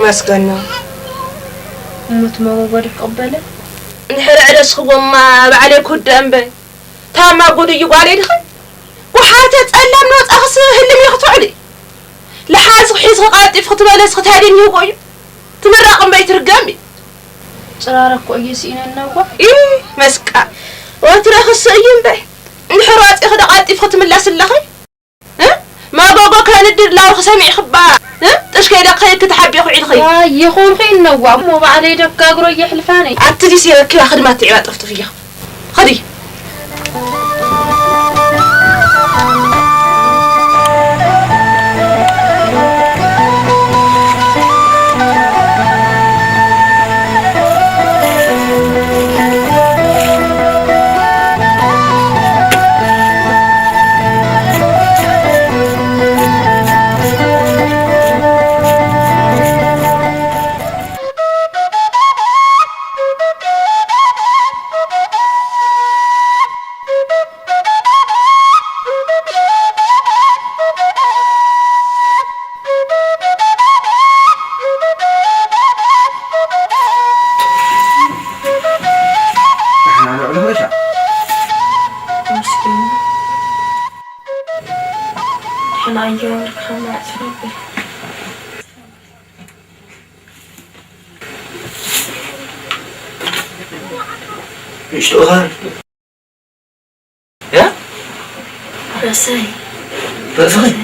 مسكنا متموّر قبله نحر عرس وما بعليك قدام تاما قولي يقالي دخل وحاتة تألم نوت أخص هلم يخطعني لحاز حيز قاطف خطبالس ختالين يقوي تمرقم بيت رقامي صرارك كويسين النوبة إيه مسكا وترخص أيام به نحرات إخد قاطف ختم اللاس اللخي ها ما بابا كان الدر لا وخسامي خبا ها تشكيلك خيك تحبي أخو عيد خي يخون خي النوبة مو بعلي دكاقرو يحلفاني عتدي سيرك كلا خدمات عباد طفت فيها خدي أيوة ركحنا أسرابي إيش تقول؟ يا؟ رساي رساي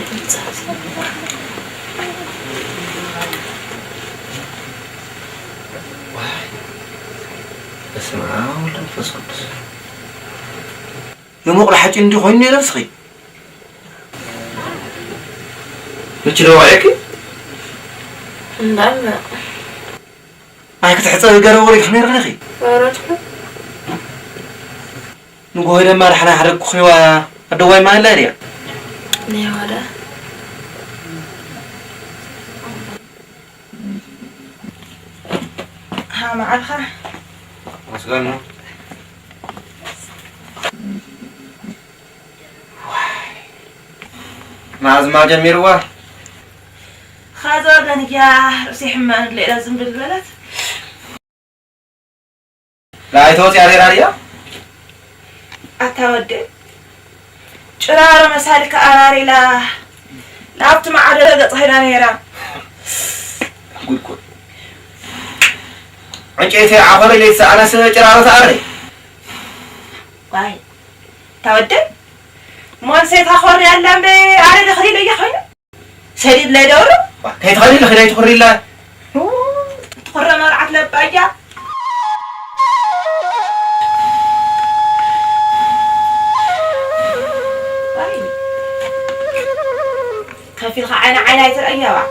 اسمع ولا نفس قدس يوم أقرأ حاجة عندي خويني نفسي بتشلو عليك؟ نعم أنا كنت حتى الجارة وريك حمير غنخي وراتكم نقول لما رحنا حرق خيوا الدواء ما لاريا نيولا ها معلخة مسكنا مع زمان جميروا خازور لنجيا رسي حمان اللي لازم بالبلد لا يتوتي على راريا أتودي شرارة مسالك أراري لا لعبت مع عدد طهينا نيران قول عنكيتي عفري ليس أنا شرارة أري واي تودي مون سيت أخوري ألم بي على الخليل يحوي سيد لا يدورو كيف تخلي الخليل تخري لا تخرى مرعت لبايا كان في عين عينات الأيام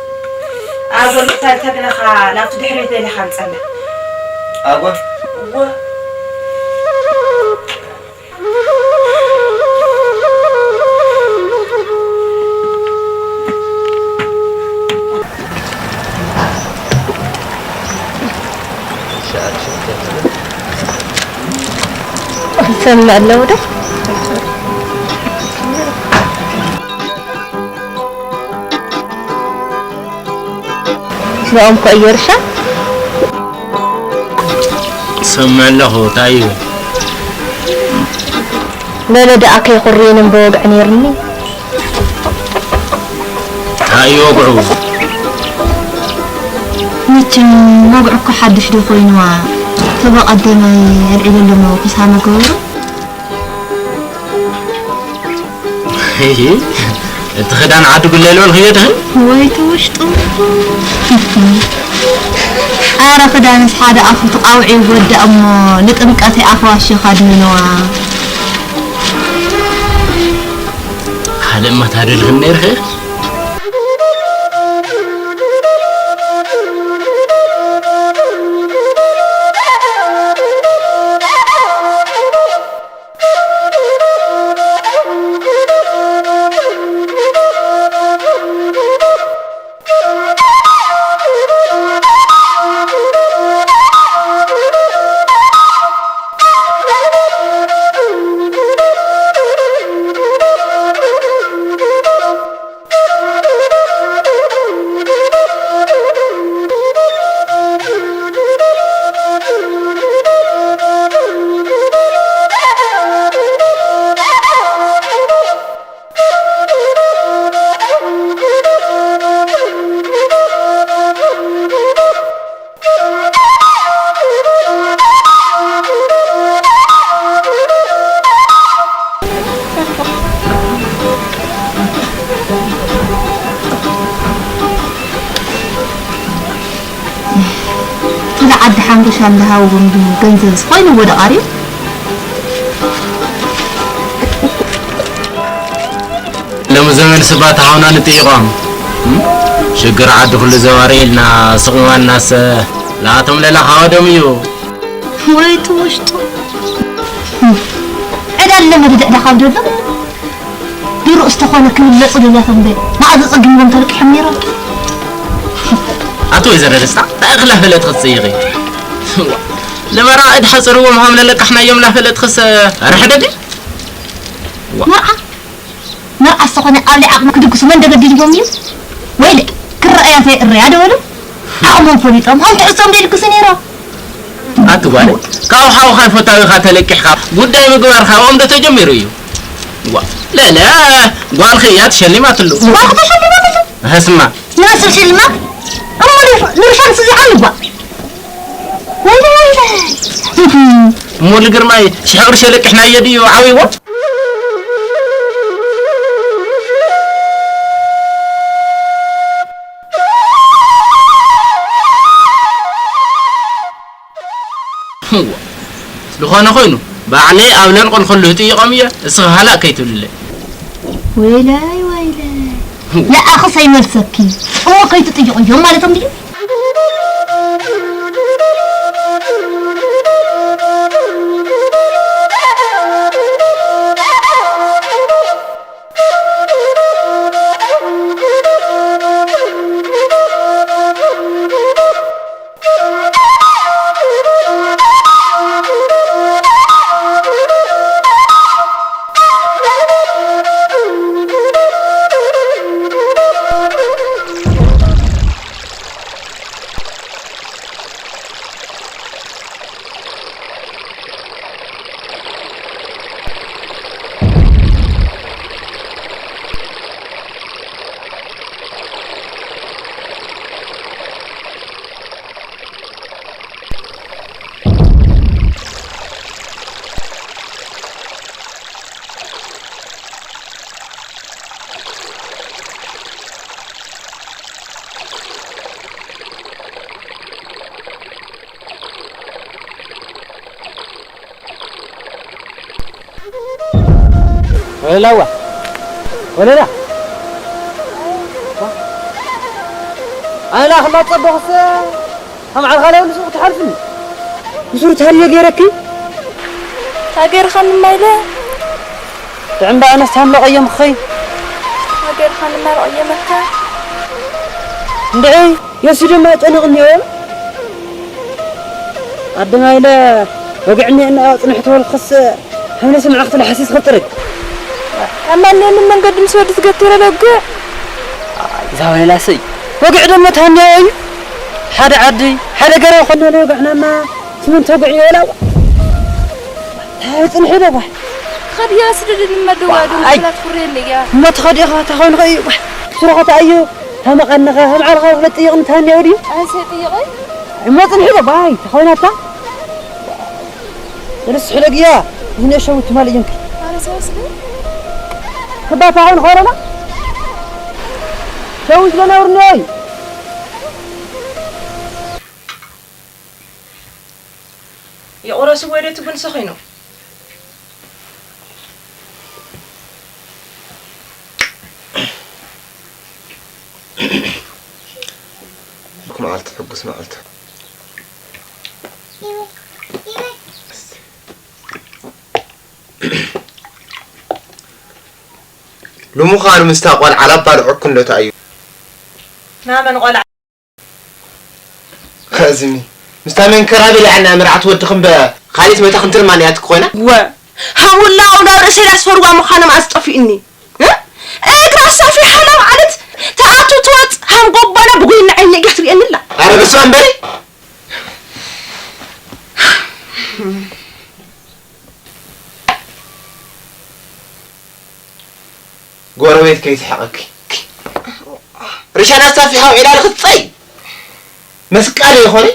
أقول لك تبنا خا لا تدحري ذي خمسة أقول سمع اللودة بأمك أي رشا سمع له تايو لا دعك يقرين بوقع نيرني تايو وقعو نتن وقعك حدش دخوينوا تبقى قدمي العلم لما وكسامة قولوا هي تخدان عادو بالليل والخياتهن ويتوشتو عارف دانس حدا أخو تقاوعي وود أمو لتنقاتي أخو الشيخ منوا هذا ما تهدي الغنير خير حنقش عندها وبنجو جنزل صغير وده قريب لما زمن سبات هاونا نتيقام شجر عاد كل زواريلنا سقوا الناس لا تملا لا هادم يو ويت وشتو عدا لما بدأ دخل دوله بيرو استخوانا كل اللي صدق ذاتهم بي ما عاد صدق من ترك حميرة أتو إذا رجسنا أغلى فلت خصيغي لما رائد حصروا مهمنا لك احنا يوم لا فلت خص رحدة دي ما أستخوانا قال لي عقمك دقس من دقا ديجبهم يو ويلي كل رأيان في الرياضة ولو عقمهم فليتهم هم تعصهم دي دقس نيرا أتو بالي كاو حاو خايف فتاوي خاتلك حقاب قدامي مقبر خاوهم ده تجميرو يو لا قال خيات شلمات اللو واخد شلمات اللو هسمع ناس شلمات أمو نرشان سيزي حلوة ويلي مو القرماي شحور شلك احنا يدي وعاوي وات لخوانا خوينو بعلي أولان قل خلوه تيقامية اسغها لا كيتو لله ويلاي لا أخص أي مرسكي أمو كيتو تيقون يوم مالتهم دي ولا لا أنا لا خلاص طبخ هم على الغلاء ولا سوق تعرفني وصور تهري غيرك غير خان مايله تعم بقى أنا استهم لقيم خي غير خان ما رأيمك ندعي يا سيدي ما تنغني قد ما إلى وقعني أنا أطنحته الخص هم نسمع أخت الحسيس خطرك أما أني من قد مسود تقتل لقى زاوية لا سي وقع دم تهني حدا عدي حدا قرا خلنا له وقعنا ما سمن توقعي ولا هاي تنحي له خد يا سيدي لما دوادو لا تخرين لي يا ما تخدي أخوة تخون غي سرعة أيو هم قنغا هم على غير لا تيغن تهني ودي أنا سيدي ما تنحي له باي تخون تا درس حلق يا هنا شو تمالي يمكن أنا سيدي خبا تعاون خورنا شوش لنا ورناي يا قراص ويريت بن سخينو معلت حبس معلت لمخان مستقبل على بالعكن لو تأيو ما من قلع خازمي مستعمل كرابي لعنا مرعت ودخن بخاليت ما تخنتر مانيات كونا و هقول لا ولا رأسي الأسفر ومخانا ما أستطفئني ها اقرأ صافي حلو علت تأتو توت هم قبنا بقول إن عيني قهري أن الله أنا بس وان بري قورويت كيت حقك رشان أستافي حاو إلى الخطي مسكالي يخوني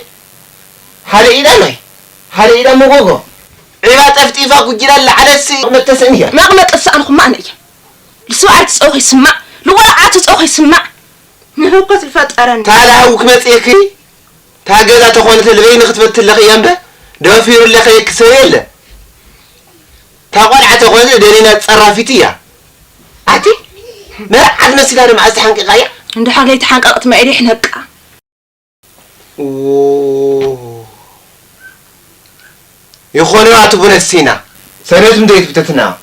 هذا إذا ناي هذا إذا مغوغو عبات أفتيفا قجلال لعدسي متسنية ما قمت أسألكم ما أنا لسوعة تسأوخي سمع لوعة تسأوخي سمع نهوكت الفترة تعالى هوك متيكي تاجزا تخونت البين خطبت لك ينبه دوفير لك يكسيل تقول عت خونت دلينا تصرفتيا عتي ما عاد مسيلا مع استحنق غاية عند حاجة يتحنققت ما يريح نقع يخونوا عتبون السينا سنوات مديت بتتنا